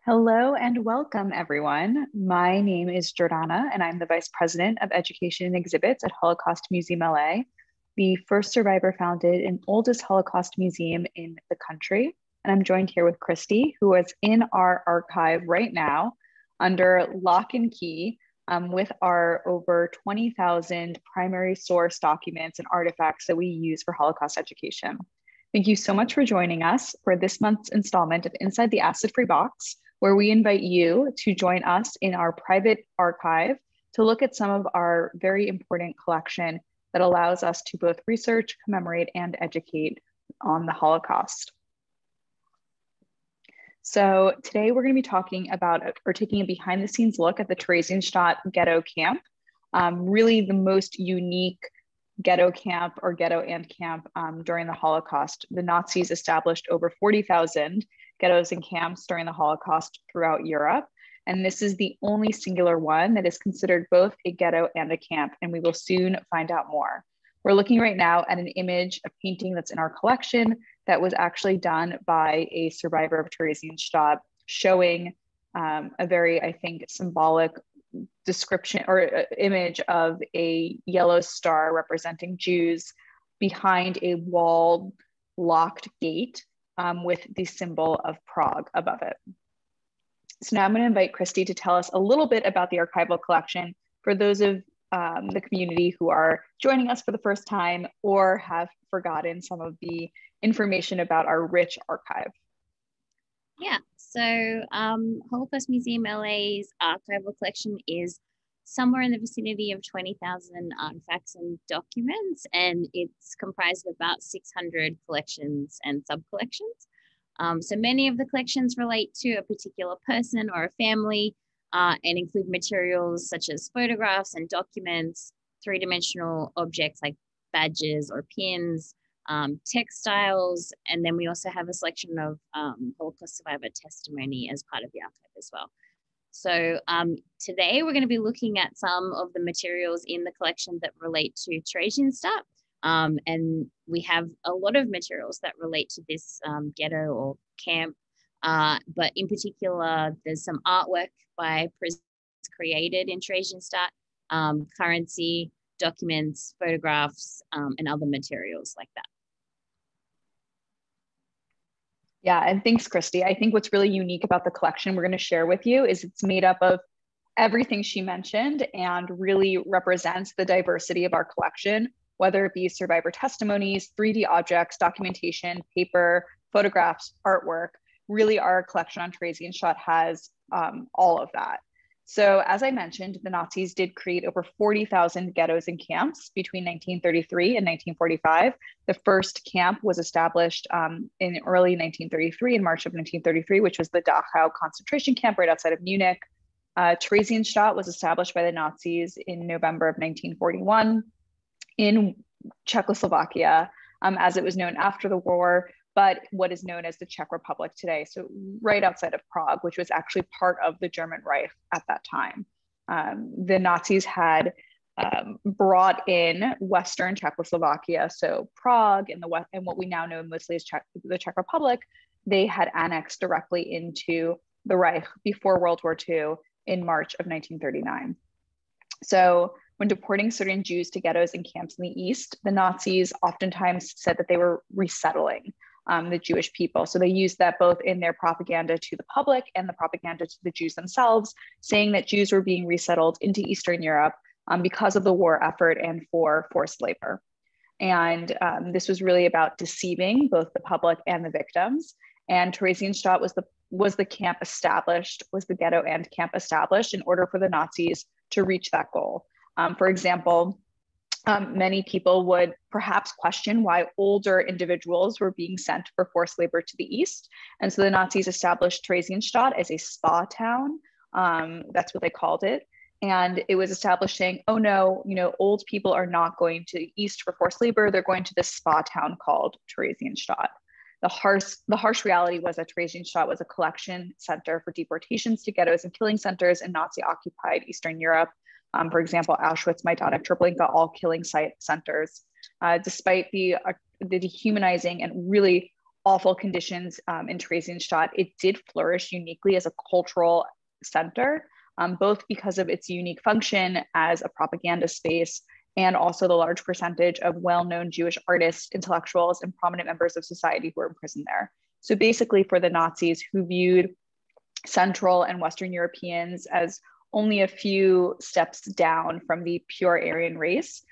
Hello and welcome, everyone. My name is Jordanna, and I'm the Vice President of Education and Exhibits at Holocaust Museum LA, the first survivor-founded and oldest Holocaust museum in the country. And I'm joined here with Christie, who is in our archive right now under lock and key with our over 20,000 primary source documents and artifacts that we use for Holocaust education. Thank you so much for joining us for this month's installment of Inside the Acid-Free Box, where we invite you to join us in our private archive to look at some of our very important collection that allows us to both research, commemorate, and educate on the Holocaust. So today we're going to be talking about or taking a behind the scenes look at the Theresienstadt ghetto camp, really the most unique ghetto camp or ghetto and camp during the Holocaust. The Nazis established over 40,000 ghettos and camps during the Holocaust throughout Europe. And this is the only singular one that is considered both a ghetto and a camp. And we will soon find out more. We're looking right now at an image, a painting that's in our collection that was actually done by a survivor of Theresienstadt, showing a very, I think, symbolic description or image of a yellow star representing Jews behind a walled, locked gate with the symbol of Prague above it. So now I'm going to invite Christie to tell us a little bit about the archival collection for those of the community who are joining us for the first time or have forgotten some of the information about our rich archive. Yeah, so Holocaust Museum LA's archival collection is somewhere in the vicinity of 20,000 artifacts and documents, and it's comprised of about 600 collections and sub-collections. So many of the collections relate to a particular person or a family and include materials such as photographs and documents, three-dimensional objects like badges or pins, textiles, and then we also have a selection of Holocaust survivor testimony as part of the archive as well. So today we're going to be looking at some of the materials in the collection that relate to Theresienstadt, and we have a lot of materials that relate to this ghetto or camp, but in particular there's some artwork by prisoners created in Theresienstadt, currency, documents, photographs, and other materials like that. Yeah, and thanks, Christie. I think what's really unique about the collection we're going to share with you is it's made up of everything she mentioned and really represents the diversity of our collection, whether it be survivor testimonies, 3D objects, documentation, paper, photographs, artwork. Really, our collection on Theresienstadt has all of that. So as I mentioned, the Nazis did create over 40,000 ghettos and camps between 1933 and 1945. The first camp was established in early 1933, in March of 1933, which was the Dachau concentration camp right outside of Munich. Theresienstadt was established by the Nazis in November of 1941 in Czechoslovakia, as it was known after the war, but what is known as the Czech Republic today. So right outside of Prague, which was actually part of the German Reich at that time. The Nazis had brought in Western Czechoslovakia, so Prague and and what we now know mostly as the Czech Republic, they had annexed directly into the Reich before World War II in March of 1939. So when deporting certain Jews to ghettos and camps in the East, the Nazis oftentimes said that they were resettling the Jewish people. So they used that both in their propaganda to the public and the propaganda to the Jews themselves, saying that Jews were being resettled into Eastern Europe because of the war effort and for forced labor. And this was really about deceiving both the public and the victims. And Theresienstadt was the camp established, was the ghetto and camp established in order for the Nazis to reach that goal. For example, many people would perhaps question why older individuals were being sent for forced labor to the East. And so the Nazis established Theresienstadt as a spa town. That's what they called it. And it was establishing, oh no, old people are not going to the East for forced labor. They're going to this spa town called Theresienstadt. The harsh reality was that Theresienstadt was a collection center for deportations to ghettos and killing centers in Nazi-occupied Eastern Europe. For example, Auschwitz, Majdanek, Treblinka, all killing site centers. Despite the dehumanizing and really awful conditions in Theresienstadt, it did flourish uniquely as a cultural center, both because of its unique function as a propaganda space and also the large percentage of well-known Jewish artists, intellectuals, and prominent members of society who were imprisoned there. So basically for the Nazis, who viewed Central and Western Europeans as only a few steps down from the pure Aryan race,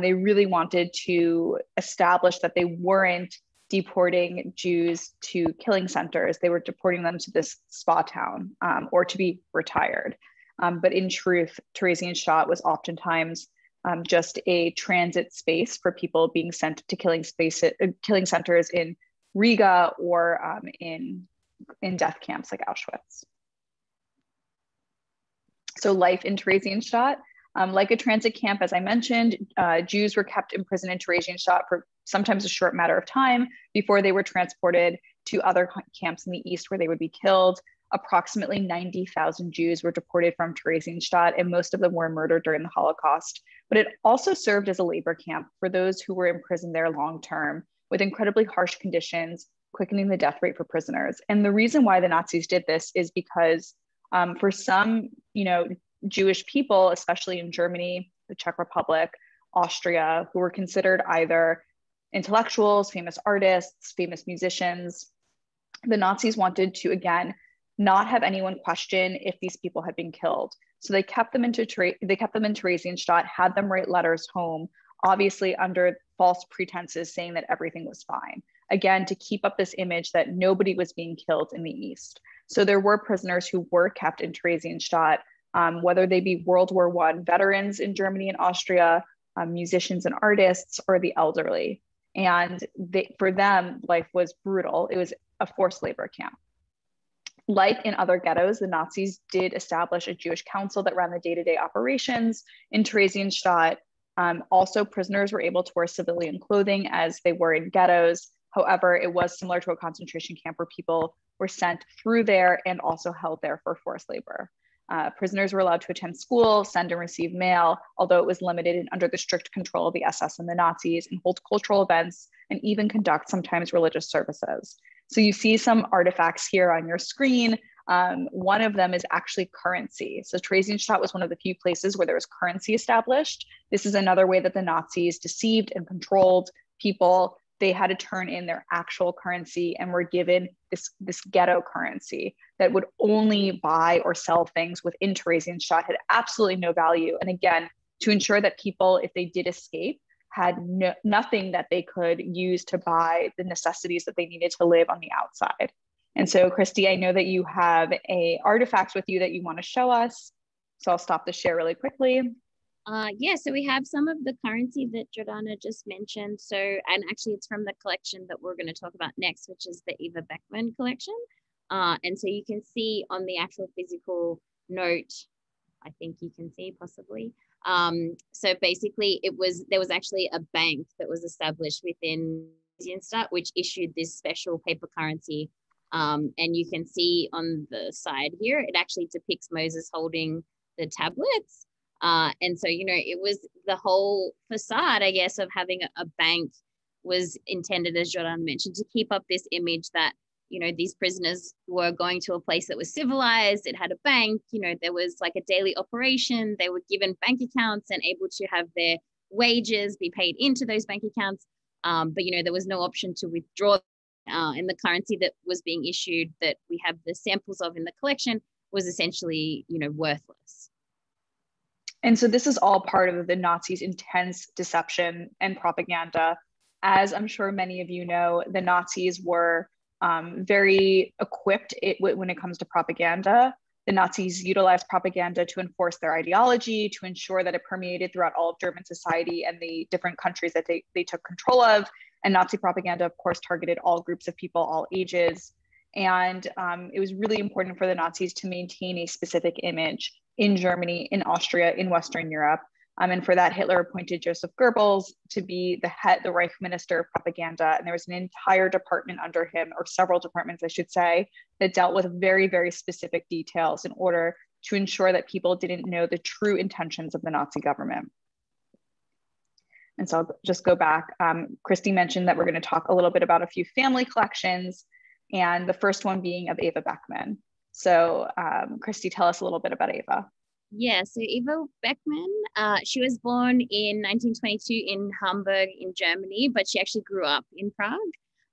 they really wanted to establish that they weren't deporting Jews to killing centers. They were deporting them to this spa town or to be retired. But in truth, Theresienstadt was oftentimes just a transit space for people being sent to killing centers in Riga or in death camps like Auschwitz. So life in Theresienstadt, like a transit camp, as I mentioned, Jews were kept imprisoned in Theresienstadt for sometimes a short matter of time before they were transported to other camps in the east where they would be killed. Approximately 90,000 Jews were deported from Theresienstadt, and most of them were murdered during the Holocaust. But it also served as a labor camp for those who were imprisoned there long term, with incredibly harsh conditions, quickening the death rate for prisoners. And the reason why the Nazis did this is because for some, Jewish people, especially in Germany, the Czech Republic, Austria, who were considered either intellectuals, famous artists, famous musicians, the Nazis wanted to, again, not have anyone question if these people had been killed. So they kept them in Theresienstadt, had them write letters home, obviously under false pretenses saying that everything was fine. Again, to keep up this image that nobody was being killed in the East. So there were prisoners who were kept in Theresienstadt, whether they be World War I veterans in Germany and Austria, musicians and artists, or the elderly. And for them, life was brutal. It was a forced labor camp. Like in other ghettos, the Nazis did establish a Jewish council that ran the day-to-day operations in Theresienstadt. Also, prisoners were able to wear civilian clothing as they were in ghettos. However, it was similar to a concentration camp where people were sent through there and also held there for forced labor. Prisoners were allowed to attend school, send and receive mail, although it was limited and under the strict control of the SS and the Nazis, and hold cultural events and even conduct sometimes religious services. So you see some artifacts here on your screen. One of them is actually currency. So Theresienstadt was one of the few places where there was currency established. This is another way that the Nazis deceived and controlled people. They had to turn in their actual currency and were given this ghetto currency that would only buy or sell things within Theresienstadt, had absolutely no value. And again, to ensure that people, if they did escape, had nothing that they could use to buy the necessities that they needed to live on the outside. And so, Christie, I know that you have an artifact with you that you want to show us. So I'll stop the share really quickly. Yeah, so we have some of the currency that Jordanna just mentioned. So, and actually it's from the collection that we're going to talk about next, which is the Eva Beckmann collection. And so you can see on the actual physical note, I think you can see possibly. So basically there was actually a bank that was established within Theresienstadt, which issued this special paper currency. And you can see on the side here, it actually depicts Moses holding the tablets. And so, it was the whole facade, I guess, of having a bank was intended, as Jordanna mentioned, to keep up this image that, these prisoners were going to a place that was civilized. It had a bank, there was like a daily operation. They were given bank accounts and able to have their wages be paid into those bank accounts. But, there was no option to withdraw. And the currency that was being issued that we have the samples of in the collection was essentially, worthless. And so this is all part of the Nazis' intense deception and propaganda. As I'm sure many of you know, the Nazis were very equipped when it comes to propaganda. The Nazis utilized propaganda to enforce their ideology, to ensure that it permeated throughout all of German society and the different countries that they took control of. And Nazi propaganda, of course, targeted all groups of people, all ages. And it was really important for the Nazis to maintain a specific image in Germany, in Austria, in Western Europe. And for that, Hitler appointed Joseph Goebbels to be the Reich Minister of Propaganda. And there was an entire department under him, or several departments, I should say, that dealt with very, very specific details in order to ensure that people didn't know the true intentions of the Nazi government. And so I'll just go back. Christie mentioned that we're going to talk a little bit about a few family collections, and the first one being of Eva Beckmann. So Christie, tell us a little bit about Eva. Yeah, so Eva Beckmann, she was born in 1922 in Hamburg in Germany, but she actually grew up in Prague.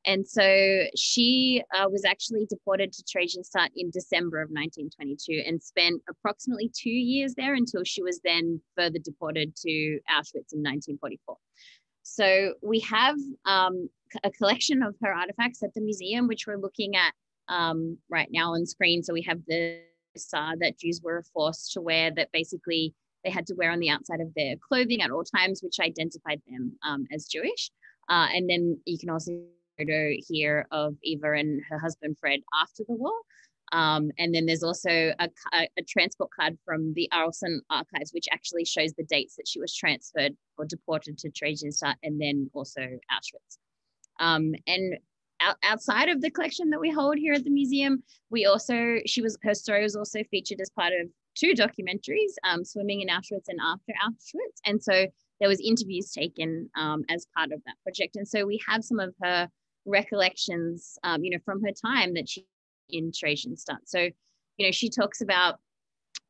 And so she was actually deported to Theresienstadt in December of 1922 and spent approximately 2 years there until she was then further deported to Auschwitz in 1944. So we have a collection of her artifacts at the museum, which we're looking at right now on screen. So we have the star that Jews were forced to wear, that basically they had to wear on the outside of their clothing at all times, which identified them as Jewish. And then you can also see a photo here of Eva and her husband Fred after the war. And then there's also a transport card from the Arlson archives, which actually shows the dates that she was transferred or deported to Theresienstadt and then also Auschwitz. And outside of the collection that we hold here at the museum, her story was also featured as part of 2 documentaries, Swimming in Auschwitz and After Auschwitz. And so there was interviews taken as part of that project. And so we have some of her recollections, from her time that she in Theresienstadt. So, she talks about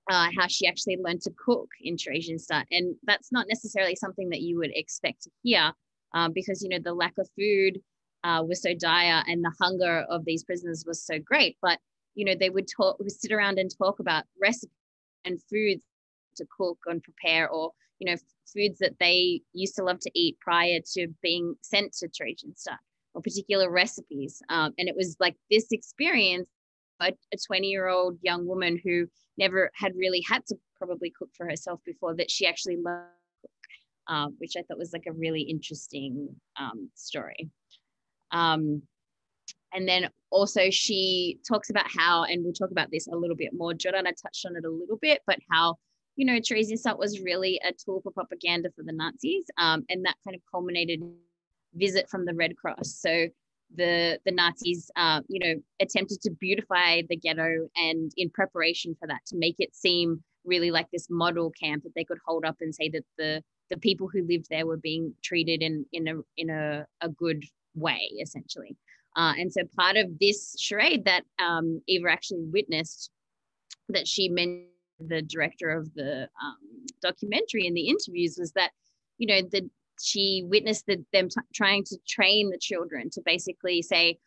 how she actually learned to cook in Theresienstadt. And that's not necessarily something that you would expect to hear because, the lack of food was so dire and the hunger of these prisoners was so great. But, they would sit around and talk about recipes and foods to cook and prepare, or, foods that they used to love to eat prior to being sent to Theresienstadt, or particular recipes. And it was like this experience, a 20-year-old young woman who never had really had to probably cook for herself before, that she actually learned to cook, which I thought was like a really interesting story. And then also she talks about how, and we'll talk about this a little bit more, Jordanna touched on it a little bit, but how, Theresienstadt was really a tool for propaganda for the Nazis. And that kind of culminated in a visit from the Red Cross. So the Nazis, attempted to beautify the ghetto, and in preparation for that, to make it seem really like this model camp that they could hold up and say that the people who lived there were being treated in a good way, essentially. And so part of this charade that Eva actually witnessed, that she mentioned the director of the documentary in the interviews, was that, she witnessed them trying to train the children to basically say,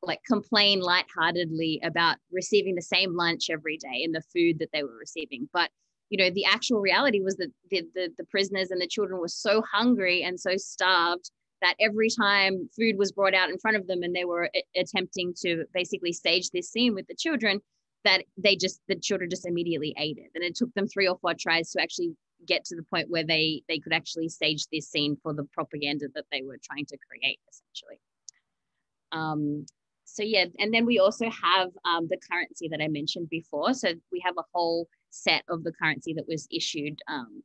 like, complain lightheartedly about receiving the same lunch every day and the food that they were receiving. But, the actual reality was that the prisoners and the children were so hungry and so starved that every time food was brought out in front of them and they were attempting to basically stage this scene with the children, that the children just immediately ate it. And it took them 3 or 4 tries to actually get to the point where they could actually stage this scene for the propaganda that they were trying to create, essentially. So yeah, and then we also have the currency that I mentioned before. So we have a whole set of the currency that was issued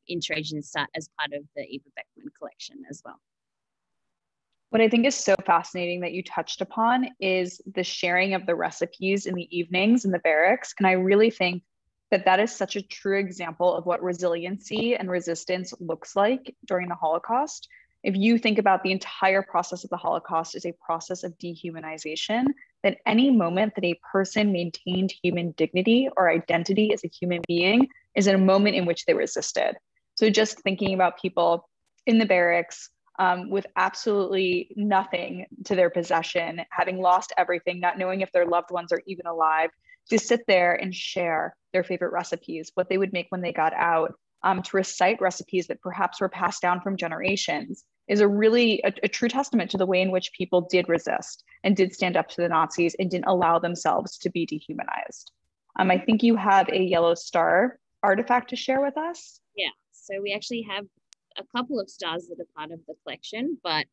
in Theresienstadt as part of the Eva Beckmann collection as well. What I think is so fascinating that you touched upon is the sharing of the recipes in the evenings in the barracks. And I really think that is such a true example of what resiliency and resistance looks like during the Holocaust. If you think about the entire process of the Holocaust as a process of dehumanization, that any moment that a person maintained human dignity or identity as a human being is a moment in which they resisted. So just thinking about people in the barracks with absolutely nothing to their possession, having lost everything, not knowing if their loved ones are even alive, to sit there and share their favorite recipes, what they would make when they got out, to recite recipes that perhaps were passed down from generations, is a true testament to the way in which people did resist and did stand up to the Nazis and didn't allow themselves to be dehumanized. I think you have a yellow star artifact to share with us. Yeah, so we actually have a couple of stars that are part of the collection, but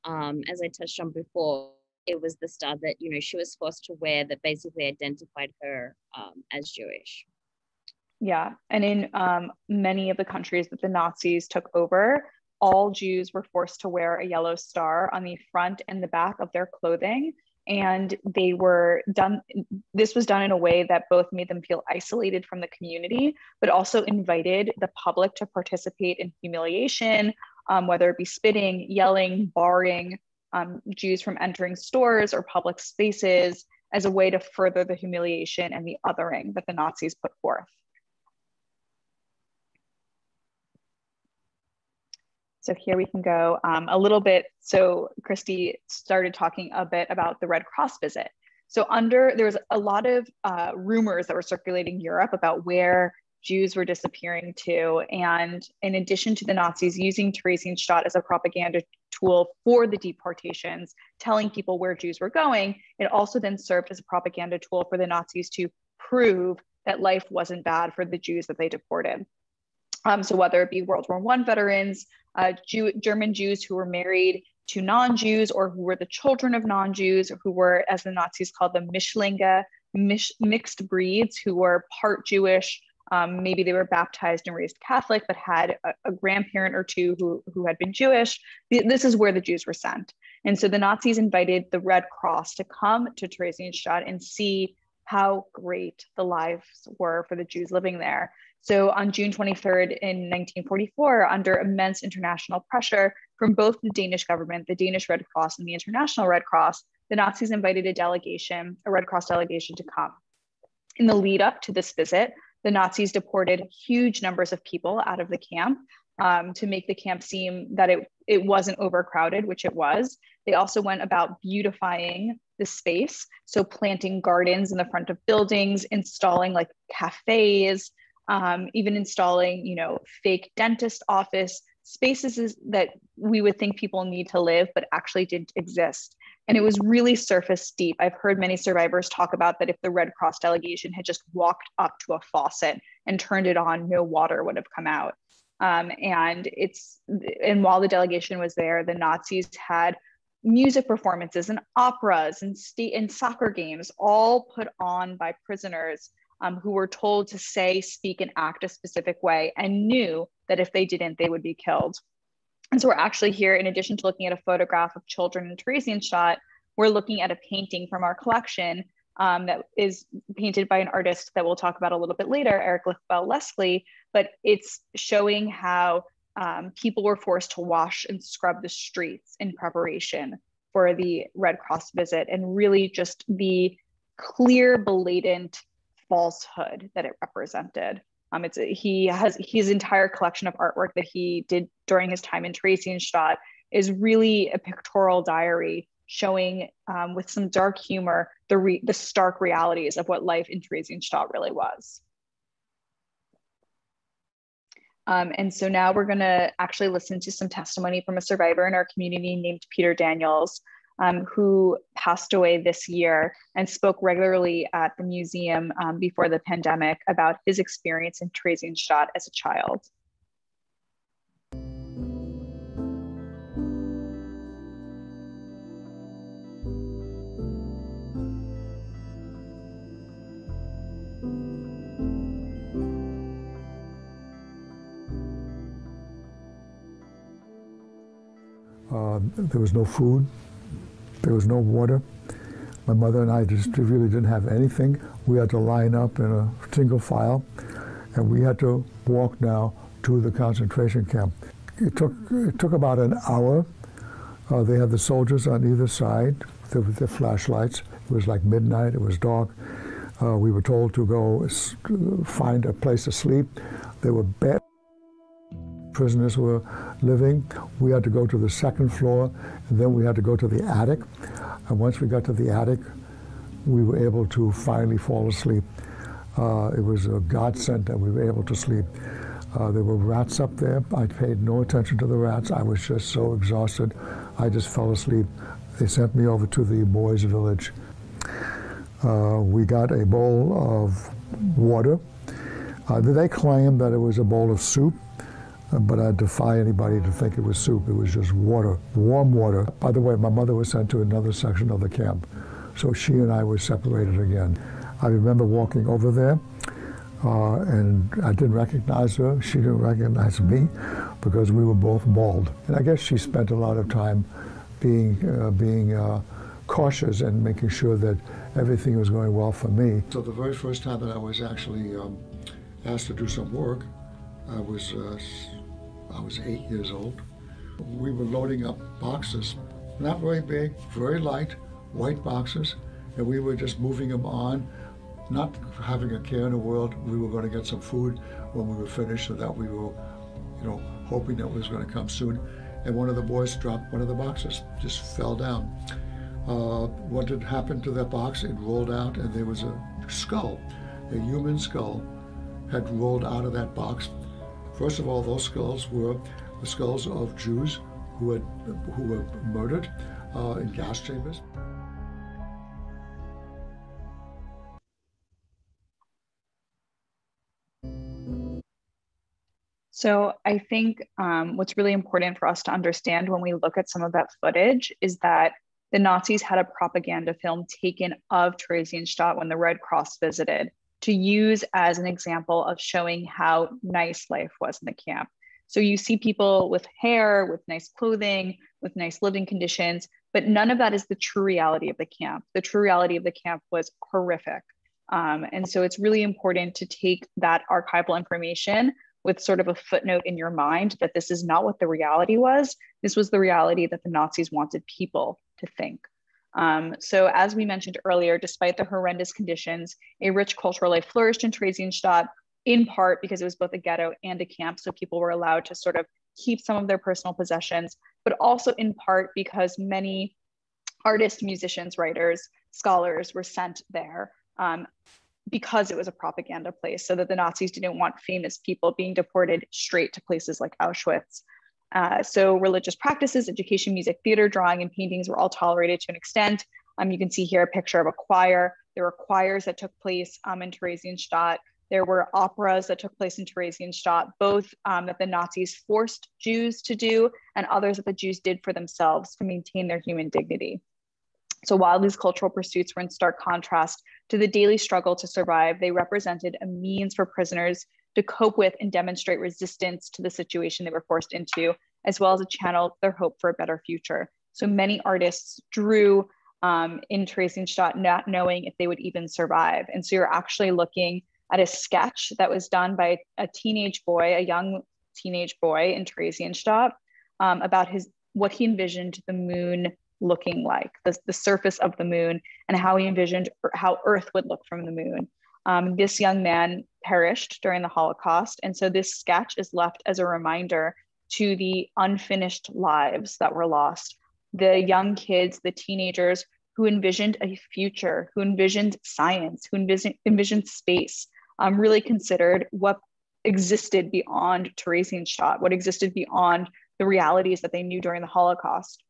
as I touched on before, it was the star that, she was forced to wear that basically identified her as Jewish. Yeah, and in many of the countries that the Nazis took over, all Jews were forced to wear a yellow star on the front and the back of their clothing. And this was done in a way that both made them feel isolated from the community, but also invited the public to participate in humiliation, whether it be spitting, yelling, barring Jews from entering stores or public spaces as a way to further the humiliation and the othering that the Nazis put forth. So here we can go a little bit. So Christie started talking a bit about the Red Cross visit. So there was a lot of rumors that were circulating Europe about where Jews were disappearing to. And in addition to the Nazis using Theresienstadt as a propaganda tool for the deportations, telling people where Jews were going, it also then served as a propaganda tool for the Nazis to prove that life wasn't bad for the Jews that they deported. So whether it be World War I veterans, German Jews who were married to non-Jews or who were the children of non-Jews, who were, as the Nazis called them, Mischlinge, mixed breeds, who were part Jewish, maybe they were baptized and raised Catholic, but had a grandparent or two who had been Jewish. This is where the Jews were sent. And so the Nazis invited the Red Cross to come to Theresienstadt and see how great the lives were for the Jews living there. So on June 23rd in 1944, under immense international pressure from both the Danish government, the Danish Red Cross, and the International Red Cross, the Nazis invited a Red Cross delegation to come. In the lead up to this visit, the Nazis deported huge numbers of people out of the camp to make the camp seem that it wasn't overcrowded, which it was. They also went about beautifying the space, so planting gardens in the front of buildings, installing like cafes, even installing, fake dentist office spaces that we would think people need to live, but actually didn't exist. And it was really surface deep. I've heard many survivors talk about that if the Red Cross delegation had just walked up to a faucet and turned it on, no water would have come out. And while the delegation was there, the Nazis had music performances and operas and soccer games, all put on by prisoners who were told to say, speak, and act a specific way, and knew that if they didn't, they would be killed. And so we're actually here, in addition to looking at a photograph of children in Theresienstadt, we're looking at a painting from our collection that is painted by an artist that we'll talk about a little bit later, Eric Lesli, but it's showing how people were forced to wash and scrub the streets in preparation for the Red Cross visit, and really just the clear, blatant falsehood that it represented. He has his entire collection of artwork that he did during his time in Theresienstadt is really a pictorial diary showing with some dark humor the stark realities of what life in Theresienstadt really was. And so now we're going to actually listen to some testimony from a survivor in our community named Peter Daniels, who passed away this year and spoke regularly at the museum before the pandemic about his experience in Theresienstadt as a child. There was no food, there was no water. My mother and I just really didn't have anything. We had to line up in a single file, and we had to walk now to the concentration camp. It took about an hour. They had the soldiers on either side with their flashlights. It was like midnight, it was dark. We were told to go find a place to sleep. There were beds. Prisoners were living. We had to go to the second floor, and then we had to go to the attic. And once we got to the attic, we were able to finally fall asleep. It was a godsend that we were able to sleep. There were rats up there. I paid no attention to the rats. I was just so exhausted. I just fell asleep. They sent me over to the boys' village. We got a bowl of water. They claimed that it was a bowl of soup, but I defy anybody to think it was soup. It was just water, warm water. By the way, my mother was sent to another section of the camp, so she and I were separated again. I remember walking over there, and I didn't recognize her. She didn't recognize me because we were both bald. And I guess she spent a lot of time being cautious and making sure that everything was going well for me. So the very first time that I was actually asked to do some work, I was 8 years old, We were loading up boxes, not very big, very light, white boxes, and we were just moving them on, not having a care in the world. We were going to get some food when we were finished, so that we were, hoping that it was going to come soon. And one of the boys dropped one of the boxes, just fell down. What had happened to that box? It rolled out, and there was a skull, a human skull, had rolled out of that box. First of all, those skulls were the skulls of Jews who were murdered in gas chambers. So I think what's really important for us to understand when we look at some of that footage is that the Nazis had a propaganda film taken of Theresienstadt when the Red Cross visited to use as an example of showing how nice life was in the camp. So you see people with hair, with nice clothing, with nice living conditions, but none of that is the true reality of the camp. The true reality of the camp was horrific. And so it's really important to take that archival information with sort of a footnote in your mind that this is not what the reality was. This was the reality that the Nazis wanted people to think. So as we mentioned earlier, despite the horrendous conditions, a rich cultural life flourished in Theresienstadt, in part because it was both a ghetto and a camp. So people were allowed to sort of keep some of their personal possessions, but also in part because many artists, musicians, writers, scholars were sent there because it was a propaganda place, so that the Nazis didn't want famous people being deported straight to places like Auschwitz. So religious practices, education, music, theater, drawing, and paintings were all tolerated to an extent. You can see here a picture of a choir. There were choirs that took place in Theresienstadt. There were operas that took place in Theresienstadt, both that the Nazis forced Jews to do and others that the Jews did for themselves to maintain their human dignity. So while these cultural pursuits were in stark contrast to the daily struggle to survive, they represented a means for prisoners to cope with and demonstrate resistance to the situation they were forced into, as well as a channel their hope for a better future. So many artists drew in Theresienstadt not knowing if they would even survive. And so you're actually looking at a sketch that was done by a teenage boy, a young teenage boy in Theresienstadt, about what he envisioned the moon looking like, the surface of the moon, and how he envisioned how Earth would look from the moon. This young man perished during the Holocaust. And so this sketch is left as a reminder to the unfinished lives that were lost. The young kids, the teenagers who envisioned a future, who envisioned science, who envisioned space, really considered what existed beyond Theresienstadt, what existed beyond the realities that they knew during the Holocaust.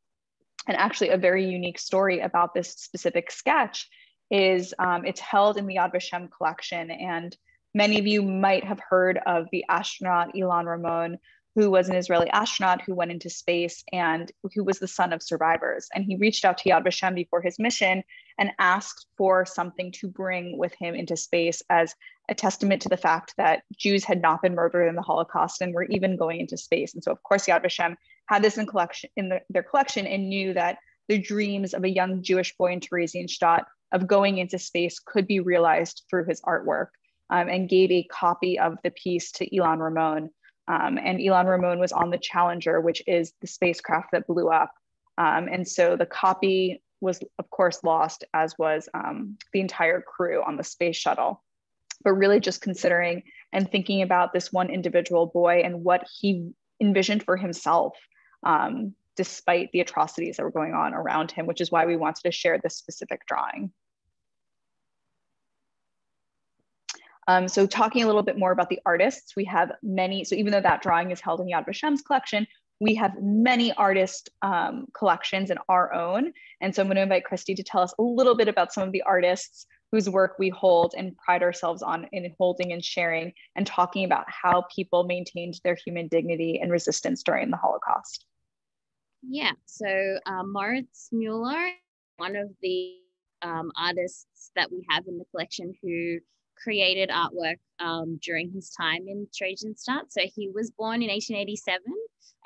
And actually a very unique story about this specific sketch is it's held in the Yad Vashem collection. And many of you might have heard of the astronaut Ilan Ramon, who was an Israeli astronaut who went into space and who was the son of survivors. And he reached out to Yad Vashem before his mission and asked for something to bring with him into space as a testament to the fact that Jews had not been murdered in the Holocaust and were even going into space. And so of course, Yad Vashem had this in their collection and knew that the dreams of a young Jewish boy in Theresienstadt of going into space could be realized through his artwork, and gave a copy of the piece to Ilan Ramon. And Ilan Ramon was on the Challenger, which is the spacecraft that blew up. And so the copy was, of course, lost, as was the entire crew on the space shuttle. But really just considering and thinking about this one individual boy and what he envisioned for himself, despite the atrocities that were going on around him, which is why we wanted to share this specific drawing. So talking a little bit more about the artists, we have many, so even though that drawing is held in Yad Vashem's collection, we have many artist collections in our own. And so I'm going to invite Christie to tell us a little bit about some of the artists whose work we hold and pride ourselves on in holding and sharing and talking about how people maintained their human dignity and resistance during the Holocaust. Yeah, so Maurice Muller, one of the artists that we have in the collection who created artwork during his time in Theresienstadt. So he was born in 1887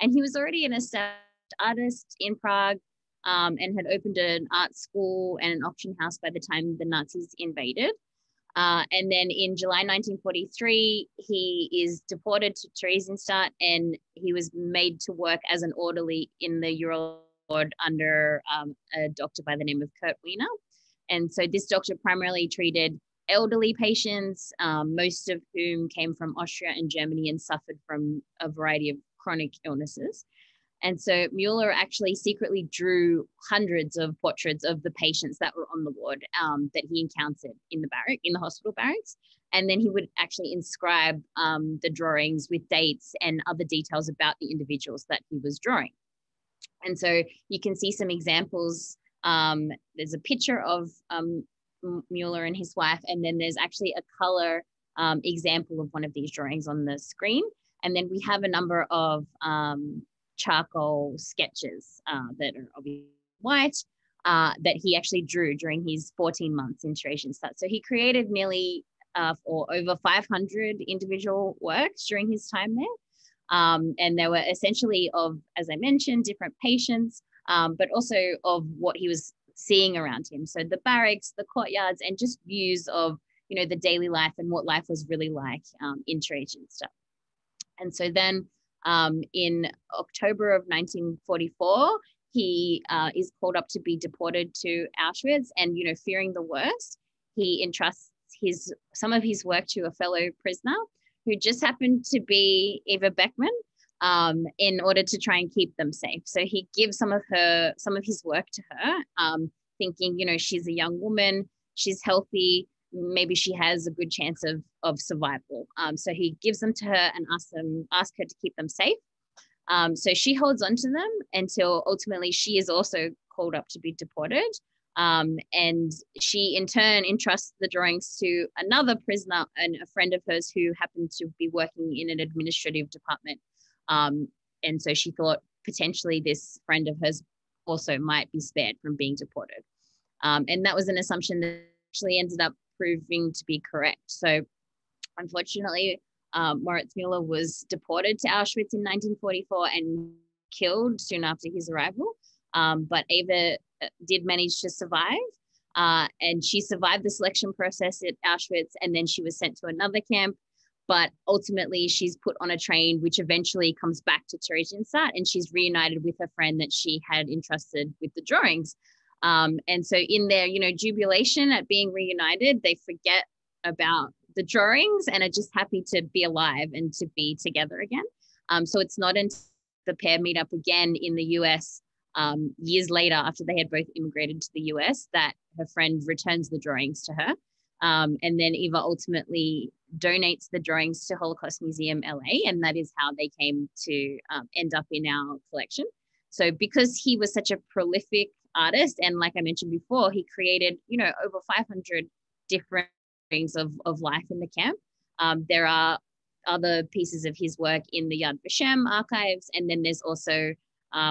and he was already an established artist in Prague, and had opened an art school and an auction house by the time the Nazis invaded. And then in July 1943, he is deported to Theresienstadt, and he was made to work as an orderly in the Ural ward under a doctor by the name of Kurt Wiener. And so this doctor primarily treated elderly patients, most of whom came from Austria and Germany and suffered from a variety of chronic illnesses. And so Muller actually secretly drew hundreds of portraits of the patients that were on the ward that he encountered in the hospital barracks. And then he would actually inscribe the drawings with dates and other details about the individuals that he was drawing. And so you can see some examples. There's a picture of Muller and his wife, and then there's actually a color example of one of these drawings on the screen. And then we have a number of charcoal sketches that are obviously white that he actually drew during his 14 months in Theresienstadt. So he created nearly or over 500 individual works during his time there. And they were essentially of, as I mentioned, different patients, but also of what he was seeing around him. So the barracks, the courtyards, and just views of, you know, the daily life and what life was really like in Theresienstadt. And so then in October of 1944, he is called up to be deported to Auschwitz, and, you know, fearing the worst, he entrusts some of his work to a fellow prisoner who just happened to be Eva Beckmann, in order to try and keep them safe. So he gives some of his work to her, thinking, you know, she's a young woman, she's healthy, maybe she has a good chance of survival. So he gives them to her and asks her to keep them safe. So she holds on to them until ultimately she is also called up to be deported. And she in turn entrusts the drawings to another prisoner and a friend of hers who happened to be working in an administrative department. And so she thought potentially this friend of hers also might be spared from being deported. And that was an assumption that actually ended up proving to be correct. So unfortunately, Maurice Muller was deported to Auschwitz in 1944 and killed soon after his arrival. But Eva did manage to survive, and she survived the selection process at Auschwitz, and then she was sent to another camp. But ultimately, she's put on a train, which eventually comes back to Theresienstadt, and she's reunited with her friend that she had entrusted with the drawings. And so in their, you know, jubilation at being reunited, they forget about the drawings and are just happy to be alive and to be together again. So it's not until the pair meet up again in the US years later, after they had both immigrated to the US, that her friend returns the drawings to her. And then Eva ultimately donates the drawings to Holocaust Museum LA, and that is how they came to end up in our collection. So because he was such a prolific artist, and like I mentioned before, he created, you know, over 500 different things of life in the camp. There are other pieces of his work in the Yad Vashem archives, and then there's also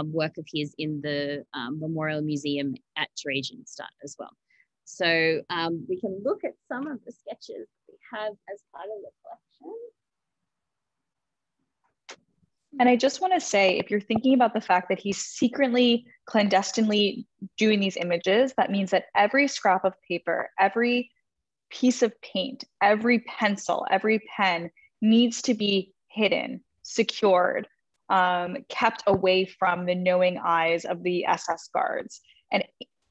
work of his in the Memorial Museum at Theresienstadt as well. So we can look at some of the sketches we have as part of the collection. And I just want to say, if you're thinking about the fact that he's secretly, clandestinely doing these images, that means that every scrap of paper, every piece of paint, every pencil, every pen needs to be hidden, secured, kept away from the knowing eyes of the SS guards. And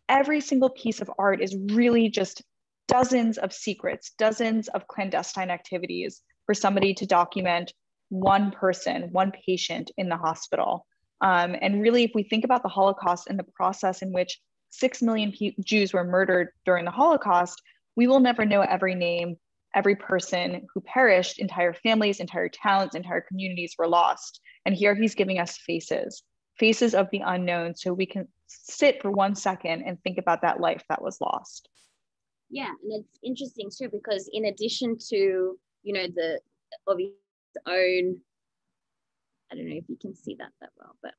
every single piece of art is really just dozens of secrets, dozens of clandestine activities for somebody to document one person, one patient in the hospital. And really, if we think about the Holocaust and the process in which 6 million Jews were murdered during the Holocaust, we will never know every name, every person who perished. Entire families, entire towns, entire communities were lost. And here he's giving us faces of the unknown, so we can sit for 1 second and think about that life that was lost. Yeah, and it's interesting too, because in addition to, you know, the obvious own, I don't know if you can see that well, but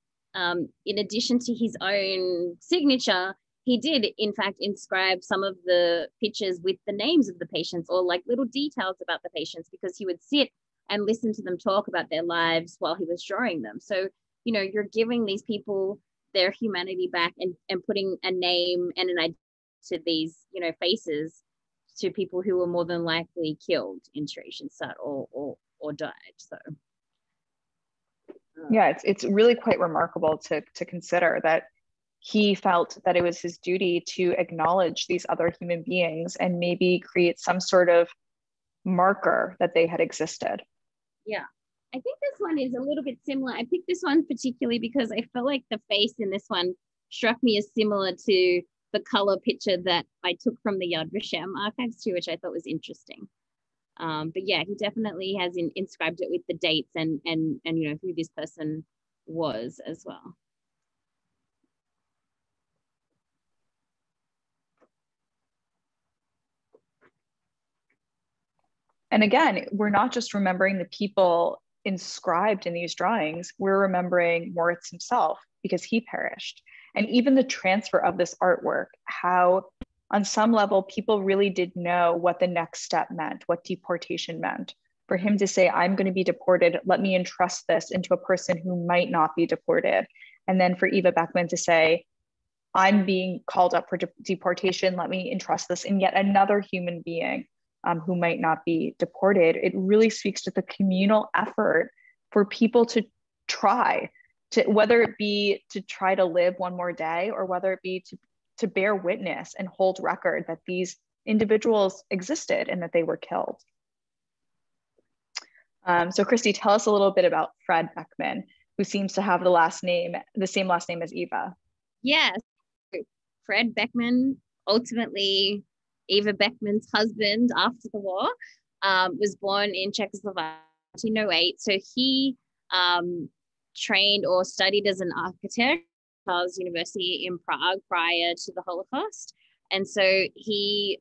in addition to his own signature, he did in fact inscribe some of the pictures with the names of the patients, or like little details about the patients, because he would sit and listen to them talk about their lives while he was drawing them. So, you know, you're giving these people their humanity back and putting a name and an identity to these, you know, faces to people who were more than likely killed in Theresienstadt or died. So yeah, it's really quite remarkable to consider that he felt that it was his duty to acknowledge these other human beings and maybe create some sort of marker that they had existed. Yeah, I think this one is a little bit similar. I picked this one particularly because I felt like the face in this one struck me as similar to the color picture that I took from the Yad Vashem archives too, which I thought was interesting. But yeah, he definitely has inscribed it with the dates and you know who this person was as well. And again, we're not just remembering the people inscribed in these drawings, we're remembering Moritz himself because he perished. And even the transfer of this artwork, how on some level, people really did know what the next step meant, what deportation meant. For him to say, I'm going to be deported, let me entrust this into a person who might not be deported. And then for Eva Beckmann to say, I'm being called up for deportation, let me entrust this in yet another human being who might not be deported. It really speaks to the communal effort for people to try, to whether it be to try to live one more day or whether it be to bear witness and hold record that these individuals existed and that they were killed. So Christie, tell us a little bit about Fred Beckman, who seems to have the same last name as Eva. Yes, Fred Beckman, ultimately Eva Beckman's husband after the war, was born in Czechoslovakia in 1908. So he trained or studied as an architect at Haas University in Prague prior to the Holocaust. And so he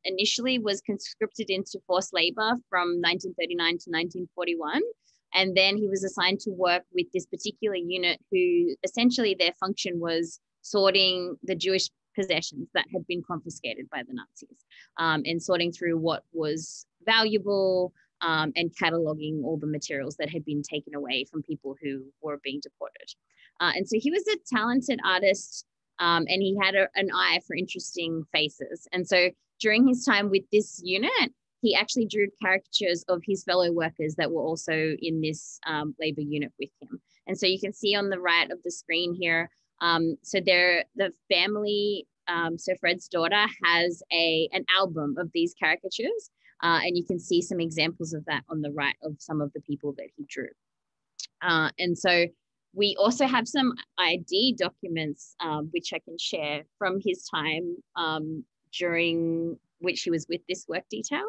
initially was conscripted into forced labor from 1939 to 1941. And then he was assigned to work with this particular unit who essentially their function was sorting the Jewish possessions that had been confiscated by the Nazis and sorting through what was valuable and cataloging all the materials that had been taken away from people who were being deported. And so he was a talented artist and he had an eye for interesting faces. And so during his time with this unit, he actually drew caricatures of his fellow workers that were also in this labor unit with him. And so you can see on the right of the screen here, so the family, so Fred's daughter has an album of these caricatures, and you can see some examples of that on the right of some of the people that he drew. And so we also have some ID documents, which I can share from his time during which he was with this work detail.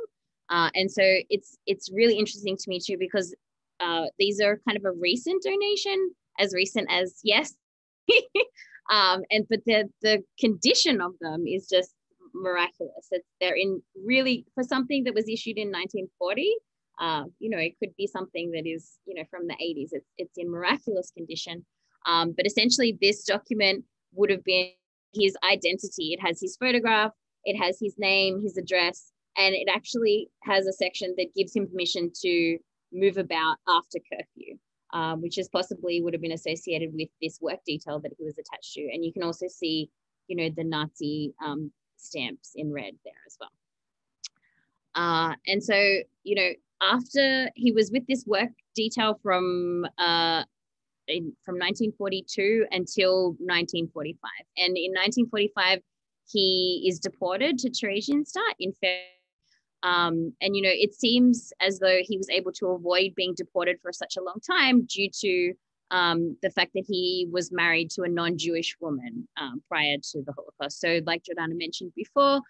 And so it's really interesting to me too, because these are kind of a recent donation, as recent as yes. But the condition of them is just miraculous. They're in really, for something that was issued in 1940, it could be something that is, from the 80s. It's in miraculous condition. But essentially this document would have been his identity. It has his photograph, it has his name, his address, and it actually has a section that gives him permission to move about after curfew. Which is possibly would have been associated with this work detail that he was attached to. And you can also see, the Nazi stamps in red there as well. And so, after he was with this work detail from 1942 until 1945. And in 1945, he is deported to Theresienstadt in February. And, it seems as though he was able to avoid being deported for such a long time due to the fact that he was married to a non-Jewish woman prior to the Holocaust. So like Jordanna mentioned before,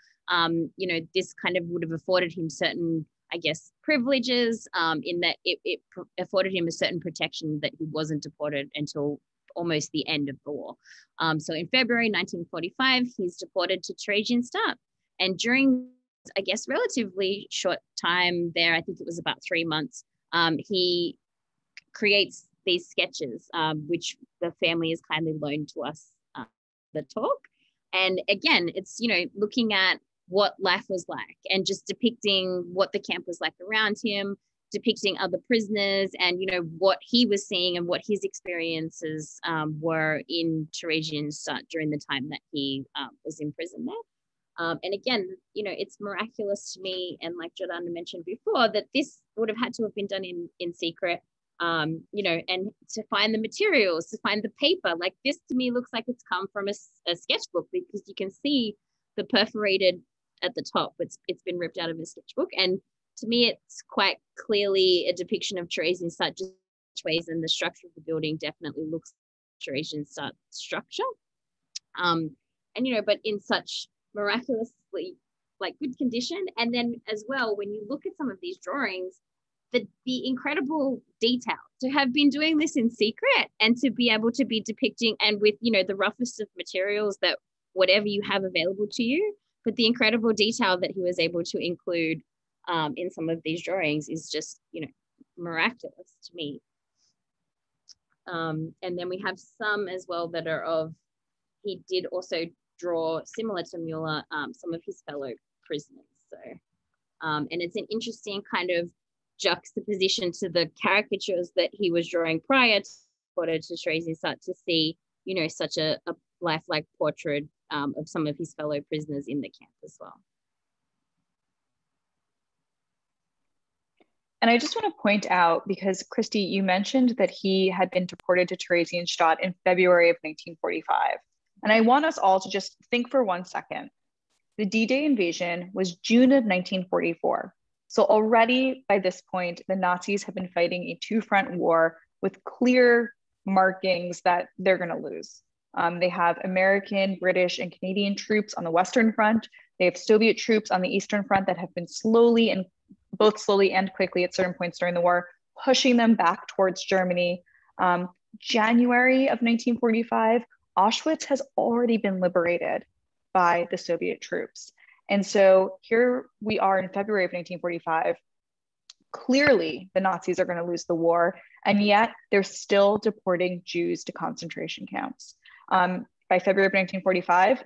this kind of would have afforded him certain, I guess, privileges in that it afforded him a certain protection that he wasn't deported until almost the end of the war. So in February 1945, he's deported to Theresienstadt. And during, I guess, relatively short time there, I think it was about 3 months, he creates these sketches, which the family has kindly loaned to us, the talk. And again, it's, looking at what life was like and just depicting what the camp was like around him, depicting other prisoners and, what he was seeing and what his experiences were in Theresienstadt during the time that he was in prison there. And again, it's miraculous to me, and like Jordanna mentioned before, that this would have had to have been done in secret, and to find the materials, to find the paper. Like, this to me looks like it's come from a sketchbook, because you can see the perforated at the top. It's been ripped out of a sketchbook. And to me, it's quite clearly a depiction of Theresienstadt ways, and the structure of the building definitely looks like Theresienstadt structure. But in such miraculously like good condition. And then as well, when you look at some of these drawings, the incredible detail to have been doing this in secret, and to be able to be depicting, and with the roughest of materials, that whatever you have available to you, but the incredible detail that he was able to include in some of these drawings is just miraculous to me. And then we have some as well that are he did also draw, similar to Muller, some of his fellow prisoners. So, and it's an interesting kind of juxtaposition to the caricatures that he was drawing prior to Theresienstadt, to see, such a lifelike portrait of some of his fellow prisoners in the camp as well. And I just want to point out, because Christie, you mentioned that he had been deported to Theresienstadt in February of 1945. And I want us all to just think for 1 second. The D-Day invasion was June of 1944. So already by this point, the Nazis have been fighting a two-front war with clear markings that they're going to lose. They have American, British, and Canadian troops on the Western Front. They have Soviet troops on the Eastern Front that have been slowly and quickly at certain points during the war, pushing them back towards Germany. January of 1945, Auschwitz has already been liberated by the Soviet troops. And so here we are in February of 1945. Clearly, the Nazis are going to lose the war, and yet they're still deporting Jews to concentration camps. By February of 1945,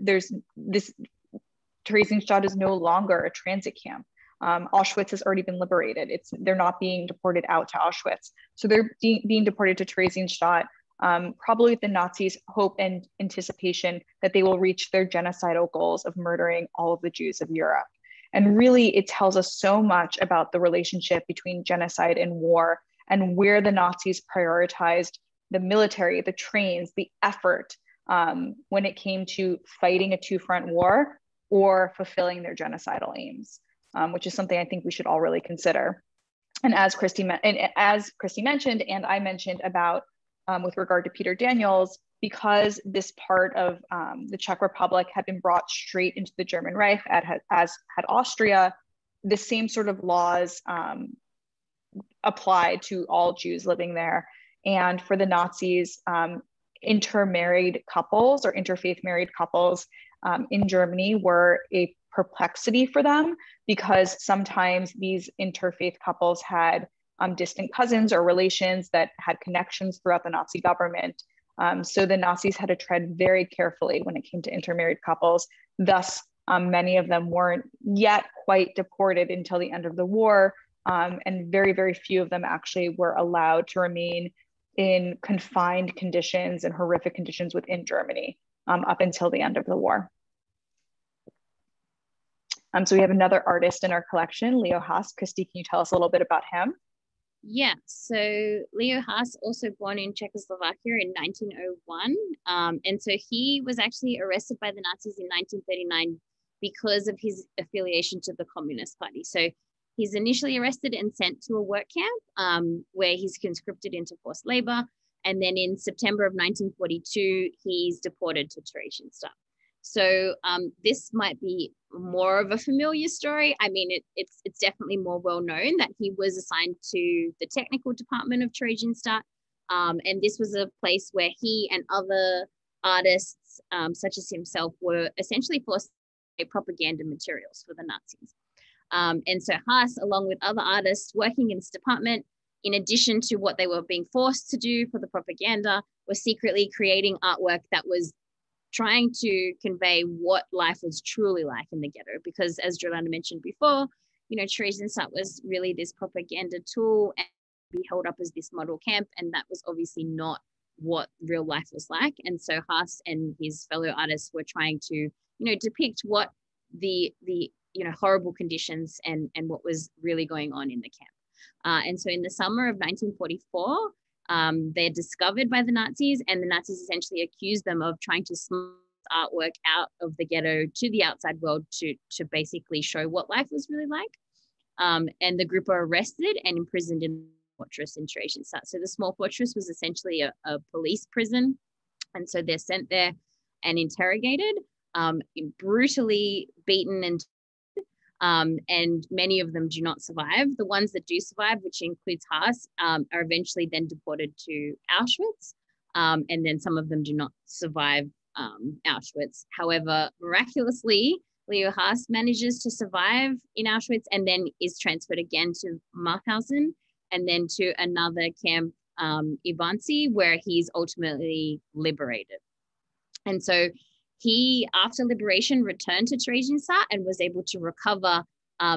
Theresienstadt is no longer a transit camp. Auschwitz has already been liberated. They're not being deported out to Auschwitz. So they're being deported to Theresienstadt, probably with the Nazis' hope and anticipation that they will reach their genocidal goals of murdering all of the Jews of Europe. And really, it tells us so much about the relationship between genocide and war, and where the Nazis prioritized the military, the trains, the effort when it came to fighting a two-front war or fulfilling their genocidal aims, which is something I think we should all really consider. And as Christie mentioned, and I mentioned about with regard to Peter Daniels, because this part of the Czech Republic had been brought straight into the German Reich, as had Austria, the same sort of laws applied to all Jews living there. And for the Nazis, intermarried couples or interfaith married couples in Germany were a perplexity for them, because sometimes these interfaith couples had distant cousins or relations that had connections throughout the Nazi government. So the Nazis had to tread very carefully when it came to intermarried couples. Thus, many of them weren't yet quite deported until the end of the war, and very, very few of them actually were allowed to remain in confined conditions and horrific conditions within Germany up until the end of the war. So we have another artist in our collection, Leo Haas. Christie, can you tell us a little bit about him? Yeah, so Leo Haas, also born in Czechoslovakia in 1901. And so he was actually arrested by the Nazis in 1939 because of his affiliation to the Communist Party. So he's initially arrested and sent to a work camp where he's conscripted into forced labor. And then in September of 1942, he's deported to Theresienstadt. So this might be more of a familiar story. I mean, it's definitely more well known that he was assigned to the technical department of Theresienstadt. And this was a place where he and other artists, such as himself, were essentially forced to make propaganda materials for the Nazis. And so Haas, along with other artists working in this department, in addition to what they were being forced to do for the propaganda, were secretly creating artwork that was trying to convey what life was truly like in the ghetto. Because as Jordanna mentioned before, Theresienstadt was really this propaganda tool and be held up as this model camp. And that was obviously not what real life was like. And so Haas and his fellow artists were trying to, depict what the horrible conditions and what was really going on in the camp. And so in the summer of 1944, they're discovered by the Nazis, and the Nazis essentially accused them of trying to smuggle artwork out of the ghetto to the outside world to basically show what life was really like. And the group are arrested and imprisoned in the fortress in Theresienstadt. So the small fortress was essentially a police prison. And so they're sent there and interrogated, brutally beaten, and many of them do not survive. The ones that do survive, which includes Haas, are eventually then deported to Auschwitz. And then some of them do not survive Auschwitz. However, miraculously, Leo Haas manages to survive in Auschwitz and then is transferred again to Mauthausen and then to another camp, Ivanzi, where he's ultimately liberated. And so he, after liberation, returned to Theresienstadt and was able to recover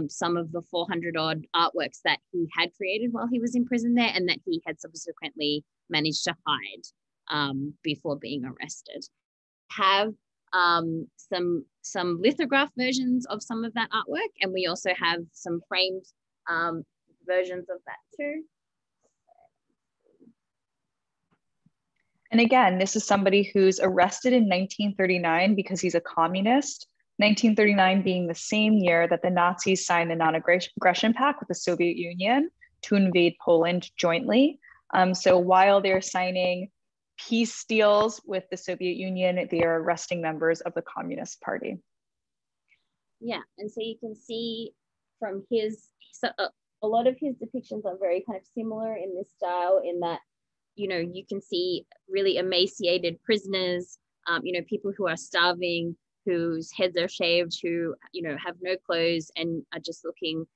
some of the 400-odd artworks that he had created while he was in prison there and that he had subsequently managed to hide before being arrested. Have some lithograph versions of some of that artwork, and we also have some framed versions of that too. And again, this is somebody who's arrested in 1939 because he's a communist, 1939 being the same year that the Nazis signed the non-aggression pact with the Soviet Union to invade Poland jointly. So while they're signing peace deals with the Soviet Union, they are arresting members of the Communist Party. Yeah, and so you can see from a lot of his depictions are very kind of similar in this style, in that, you can see really emaciated prisoners, people who are starving, whose heads are shaved, who, have no clothes and are just looking,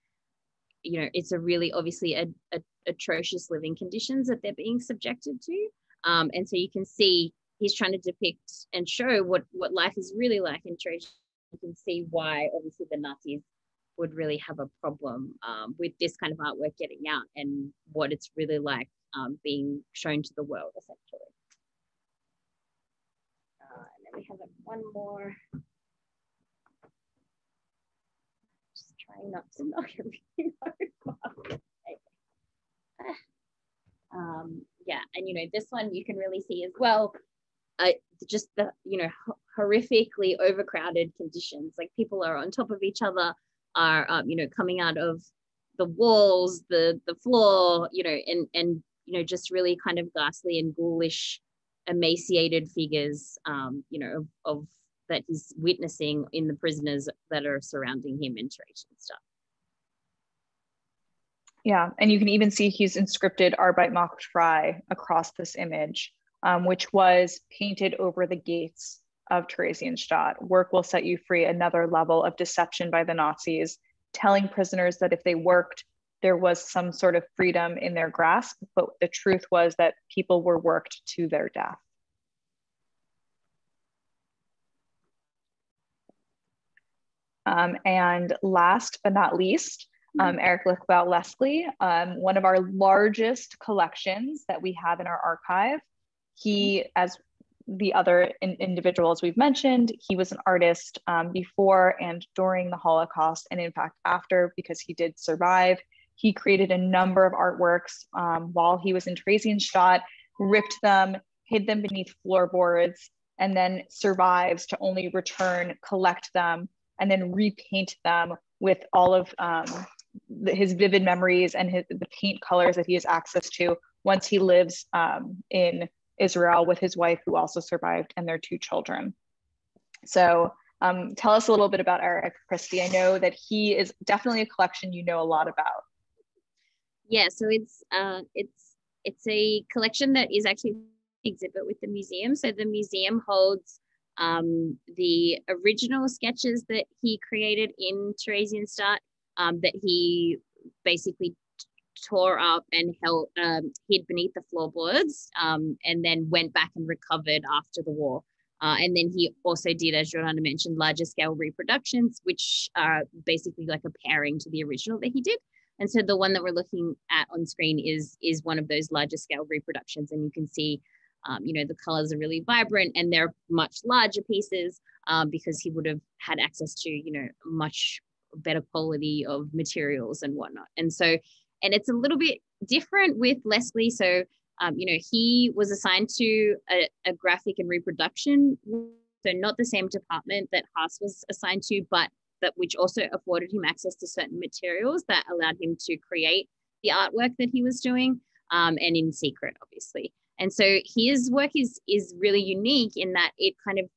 it's a really obviously atrocious living conditions that they're being subjected to. And so you can see he's trying to depict and show what life is really like in Theresienstadt. You can see why obviously the Nazis would really have a problem with this kind of artwork getting out and what it's really like being shown to the world, essentially. And then we have one more. Just trying not to knock everything over. Yeah, and this one you can really see as well, just the horrifically overcrowded conditions. Like, people are on top of each other, are coming out of the walls, the floor, and just really kind of ghastly and ghoulish, emaciated figures, of that he's witnessing in the prisoners that are surrounding him in Theresienstadt. Yeah, and you can even see he's inscripted Arbeit macht frei across this image, which was painted over the gates of Theresienstadt. Work will set you free, another level of deception by the Nazis, telling prisoners that if they worked, there was some sort of freedom in their grasp, but the truth was that people were worked to their death. And last but not least, Eric Lichtwell Lesli, one of our largest collections that we have in our archive. He, as the other individuals we've mentioned, he was an artist before and during the Holocaust, and in fact after, because he did survive. He created a number of artworks while he was in Theresienstadt, ripped them, hid them beneath floorboards, and then survives to only return, collect them, and then repaint them with all of his vivid memories and the paint colors that he has access to once he lives in Israel with his wife, who also survived, and their 2 children. So tell us a little bit about Eric, Christie. I know that he is definitely a collection you know a lot about. Yeah, so it's a collection that is actually an exhibit with the museum. So the museum holds the original sketches that he created in Theresienstadt, that he basically tore up and hid beneath the floorboards, and then went back and recovered after the war. And then he also did, as Jordanna mentioned, larger scale reproductions, which are basically like a pairing to the original that he did. And so the one that we're looking at on screen is one of those larger scale reproductions, and you can see the colors are really vibrant and they're much larger pieces because he would have had access to, much better quality of materials and whatnot. And it's a little bit different with Lesli. So, he was assigned to a graphic and reproduction, so not the same department that Haas was assigned to, but which also afforded him access to certain materials that allowed him to create the artwork that he was doing, and in secret, obviously. And so his work is really unique in that it kind of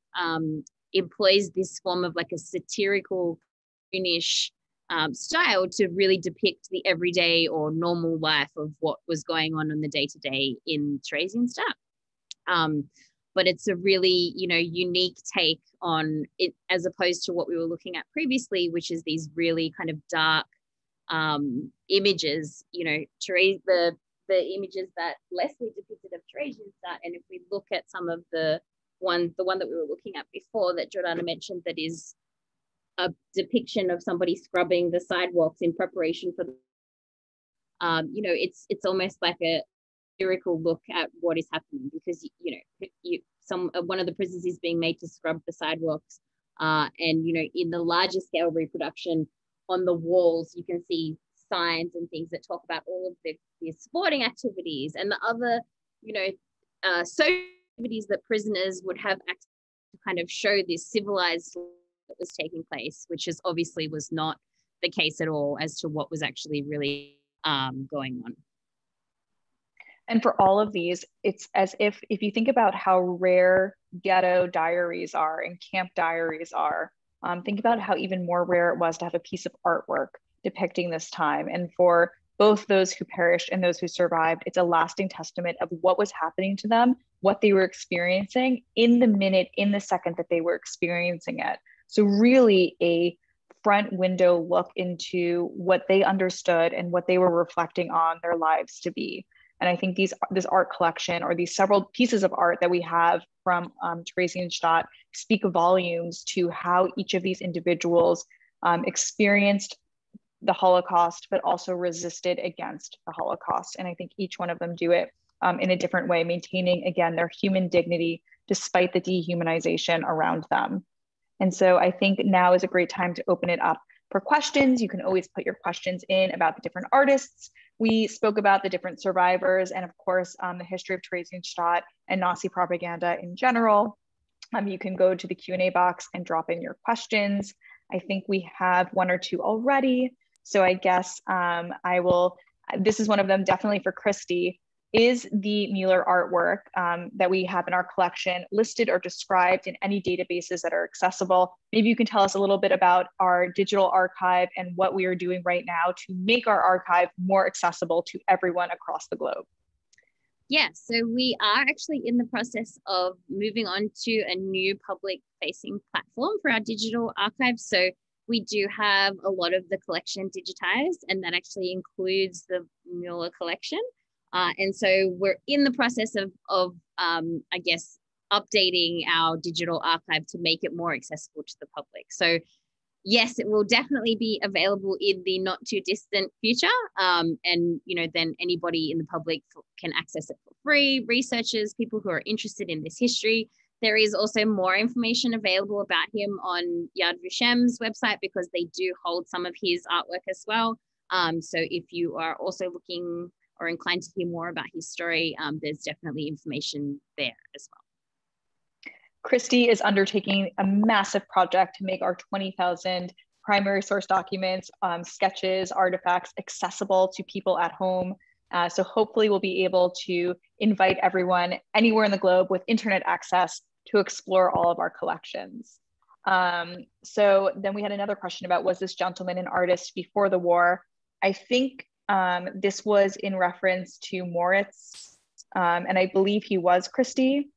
employs this form of like a satirical, cartoonish style to really depict the everyday or normal life of what was going on the day-to-day in Theresienstadt. But it's a really, unique take on it as opposed to what we were looking at previously, which is these really kind of dark images, the images that Lesli depicted of Theresienstadt. And if we look at some of the one that we were looking at before that Jordanna mentioned, that is a depiction of somebody scrubbing the sidewalks in preparation for it's almost like a satirical look at what is happening, because one of the prisoners is being made to scrub the sidewalks, and in the larger scale reproduction on the walls you can see signs and things that talk about all of the sporting activities and the other social activities that prisoners would have access to, kind of show this civilized life that was taking place, which is obviously was not the case at all as to what was actually really going on. And for all of these, it's as if you think about how rare ghetto diaries are and camp diaries are, think about how even more rare it was to have a piece of artwork depicting this time. And for both those who perished and those who survived, it's a lasting testament of what was happening to them, what they were experiencing in the minute, in the second that they were experiencing it. So really a front window look into what they understood and what they were reflecting on their lives to be. And I think this art collection, or these several pieces of art that we have from Theresienstadt, speak volumes to how each of these individuals experienced the Holocaust, but also resisted against the Holocaust. And I think each one of them do it in a different way, maintaining, again, their human dignity despite the dehumanization around them. And so I think now is a great time to open it up for questions. You can always put your questions in about the different artists. We spoke about the different survivors and of course, the history of Theresienstadt and Nazi propaganda in general. You can go to the Q&A box and drop in your questions. I think we have one or two already. So I guess this is one of them definitely for Christie. Is the Muller artwork that we have in our collection listed or described in any databases that are accessible? Maybe you can tell us a little bit about our digital archive and what we are doing right now to make our archive more accessible to everyone across the globe. Yeah, so we are actually in the process of moving on to a new public facing platform for our digital archive. So we do have a lot of the collection digitized, and that actually includes the Muller collection. And so we're in the process of I guess, updating our digital archive to make it more accessible to the public. So yes, it will definitely be available in the not too distant future. And, then anybody in the public can access it for free, researchers, people who are interested in this history. There is also more information available about him on Yad Vashem's website, because they do hold some of his artwork as well. So if you are also looking or inclined to hear more about his story, there's definitely information there as well. Christie is undertaking a massive project to make our 20,000 primary source documents, sketches, artifacts accessible to people at home. So hopefully we'll be able to invite everyone anywhere in the globe with internet access to explore all of our collections. So then we had another question about, was this gentleman an artist before the war? I think this was in reference to Moritz, and I believe he was, Christie,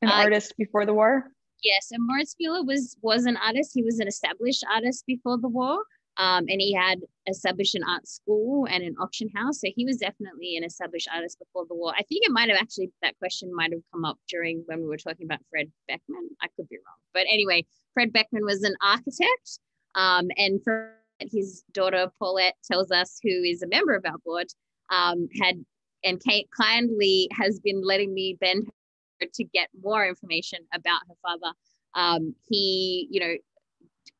an artist before the war. Yes, and Maurice Muller was an artist. He was an established artist before the war, and he had established an art school and an auction house. So he was definitely an established artist before the war. I think it might have actually, that question might have come up during when we were talking about Fred Beckman. I could be wrong. But anyway, Fred Beckman was an architect, and his daughter Paulette tells us, who is a member of our board, kindly has been letting me bend to get more information about her father. He,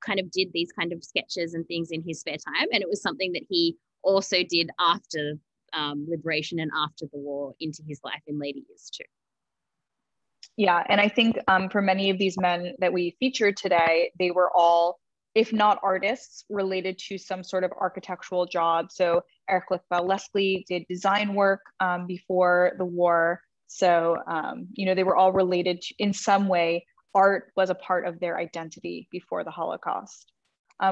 kind of did these kind of sketches and things in his spare time. And it was something that he also did after liberation and after the war into his life in later years too. Yeah, and I think for many of these men that we featured today, they were all, if not artists, related to some sort of architectural job. So Eric Lesli did design work before the war. So, they were all related to, in some way. Art was a part of their identity before the Holocaust.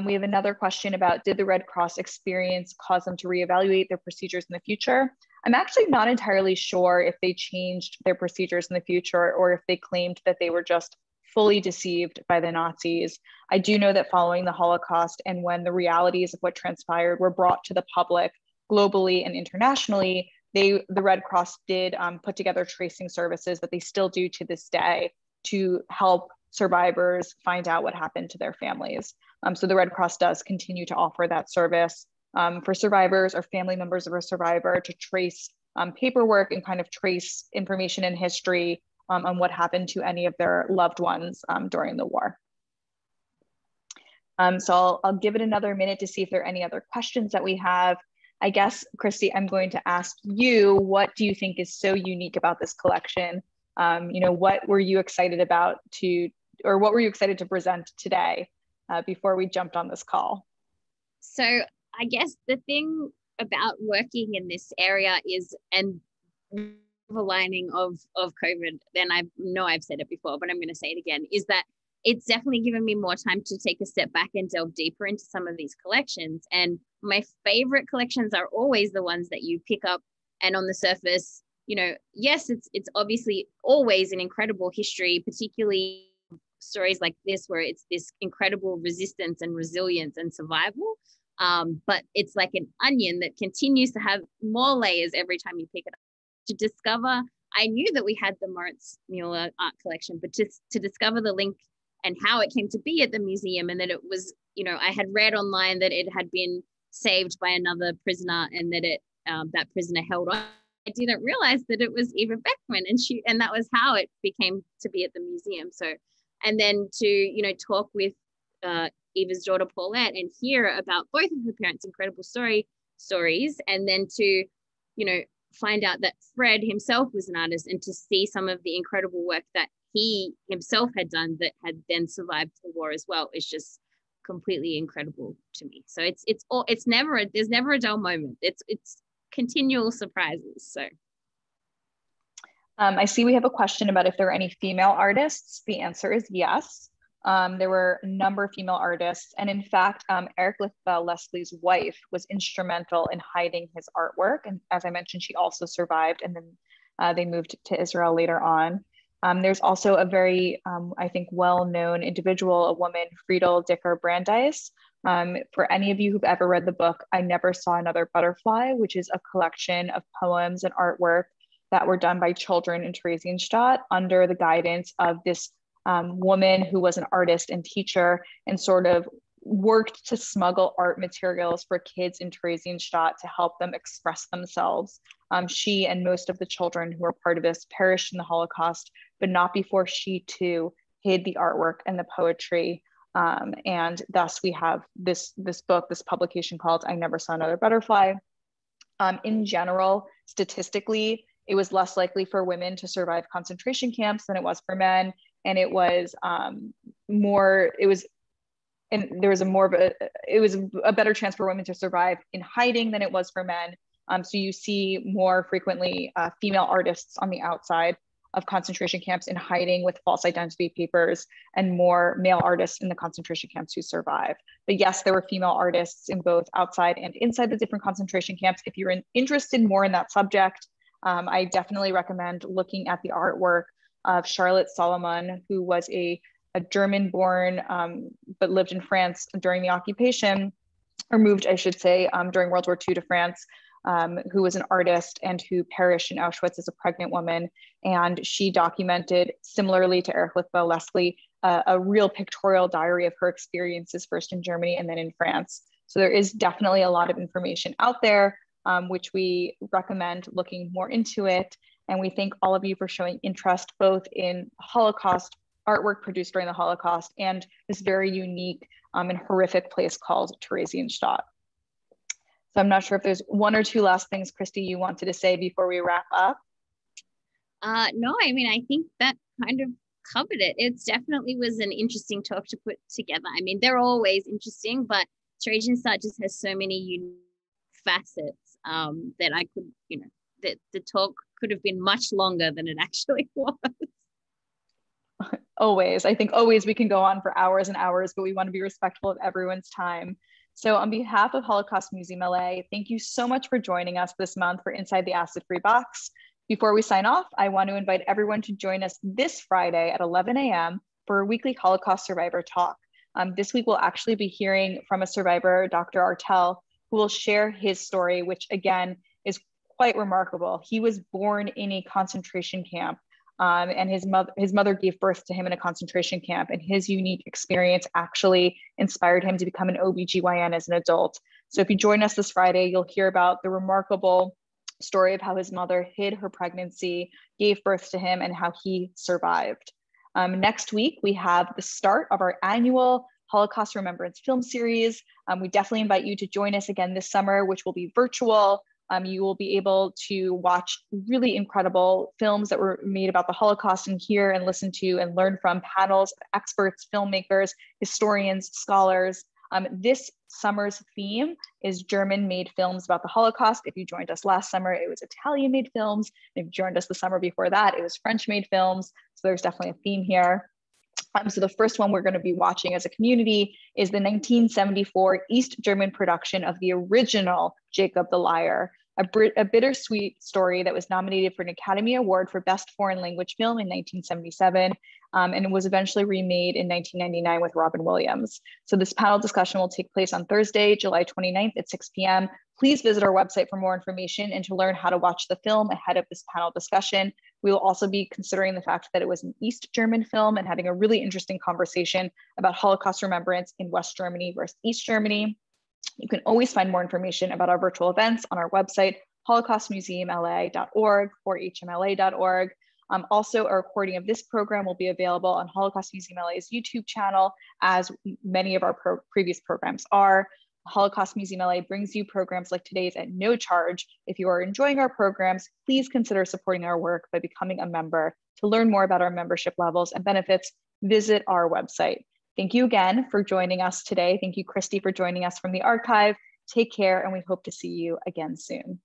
We have another question about, did the Red Cross experience cause them to reevaluate their procedures in the future? I'm actually not entirely sure if they changed their procedures in the future or if they claimed that they were just fully deceived by the Nazis. I do know that following the Holocaust and when the realities of what transpired were brought to the public globally and internationally, the Red Cross did put together tracing services that they still do to this day to help survivors find out what happened to their families. So the Red Cross does continue to offer that service for survivors or family members of a survivor to trace paperwork and kind of trace information and history on what happened to any of their loved ones during the war. So I'll give it another minute to see if there are any other questions that we have. I guess, Christie, I'm going to ask you, what do you think is so unique about this collection? What were you excited about what were you excited to present today before we jumped on this call? So I guess the thing about working in this area is, and the lining of COVID, then I know I've said it before, but I'm going to say it again, is that it's definitely given me more time to take a step back and delve deeper into some of these collections. And my favorite collections are always the ones that you pick up and on the surface, yes, it's obviously always an incredible history, particularly stories like this, where it's this incredible resistance and resilience and survival. But it's like an onion that continues to have more layers every time you pick it up. To discover, I knew that we had the Maurice Muller art collection, but to discover the link and how it came to be at the museum, and that it was, I had read online that it had been saved by another prisoner and that that prisoner held on. I didn't realize that it was Eva Beckmann, and that was how it became to be at the museum. So, and then to, talk with Eva's daughter Paulette and hear about both of her parents' incredible stories, and then to, find out that Fred himself was an artist, and to see some of the incredible work that he himself had done that had then survived the war as well, is just completely incredible to me. So there's never a dull moment. It's continual surprises. So I see we have a question about if there are any female artists. The answer is yes. There were a number of female artists. And in fact, Eric Lesli's wife was instrumental in hiding his artwork. And as I mentioned, she also survived, and then they moved to Israel later on. There's also a very, I think, well-known individual, a woman, Friedel Dicker Brandeis. For any of you who've ever read the book, I Never Saw Another Butterfly, which is a collection of poems and artwork that were done by children in Theresienstadt under the guidance of this woman who was an artist and teacher, and sort of worked to smuggle art materials for kids in Theresienstadt to help them express themselves. She and most of the children who were part of this perished in the Holocaust, but not before she too hid the artwork and the poetry. And thus we have this book, this publication called I Never Saw Another Butterfly. In general, statistically, it was less likely for women to survive concentration camps than it was for men. And it was a better chance for women to survive in hiding than it was for men. So you see more frequently female artists on the outside of concentration camps in hiding with false identity papers, and more male artists in the concentration camps who survived. But yes, there were female artists in both outside and inside the different concentration camps. If you're interested more in that subject, I definitely recommend looking at the artwork of Charlotte Solomon, who was a German-born, but lived in France during the occupation, or moved, I should say, during World War II to France, who was an artist and who perished in Auschwitz as a pregnant woman. And she documented, similarly to Eric Lesli, a real pictorial diary of her experiences, first in Germany and then in France. So there is definitely a lot of information out there, which we recommend looking more into it. And we thank all of you for showing interest both in Holocaust artwork produced during the Holocaust and this very unique and horrific place called Theresienstadt. So I'm not sure if there's one or two last things, Christie, you wanted to say before we wrap up. No, I mean, I think that kind of covered it. It definitely was an interesting talk to put together. I mean, they're always interesting, but Theresienstadt just has so many unique facets that I could, that the talk could have been much longer than it actually was. Always. I think always we can go on for hours and hours, but we want to be respectful of everyone's time. So on behalf of Holocaust Museum LA, thank you so much for joining us this month for Inside the Acid Free Box. Before we sign off, I want to invite everyone to join us this Friday at 11 a.m. for a weekly Holocaust survivor talk. This week, we'll actually be hearing from a survivor, Dr. Artel, who will share his story, which again is quite remarkable. He was born in a concentration camp. And his mother gave birth to him in a concentration camp, and his unique experience actually inspired him to become an OBGYN as an adult. So if you join us this Friday, you'll hear about the remarkable story of how his mother hid her pregnancy, gave birth to him, and how he survived. Next week, we have the start of our annual Holocaust Remembrance film series. We definitely invite you to join us again this summer, which will be virtual. You will be able to watch really incredible films that were made about the Holocaust and hear and listen to and learn from panels of experts, filmmakers, historians, scholars. This summer's theme is German-made films about the Holocaust. If you joined us last summer, it was Italian-made films. If you joined us the summer before that, it was French-made films. So there's definitely a theme here. So the first one we're going to be watching as a community is the 1974 East German production of the original Jacob the Liar, a bittersweet story that was nominated for an Academy Award for Best Foreign Language Film in 1977, and it was eventually remade in 1999 with Robin Williams. So this panel discussion will take place on Thursday, July 29th at 6 p.m. Please visit our website for more information and to learn how to watch the film ahead of this panel discussion. We will also be considering the fact that it was an East German film and having a really interesting conversation about Holocaust remembrance in West Germany versus East Germany. You can always find more information about our virtual events on our website, holocaustmuseumla.org or hmla.org. Also, a recording of this program will be available on Holocaust Museum LA's YouTube channel, as many of our previous programs are. Holocaust Museum LA brings you programs like today's at no charge. If you are enjoying our programs, please consider supporting our work by becoming a member. To learn more about our membership levels and benefits, visit our website. Thank you again for joining us today. Thank you, Christie, for joining us from the archive. Take care, and we hope to see you again soon.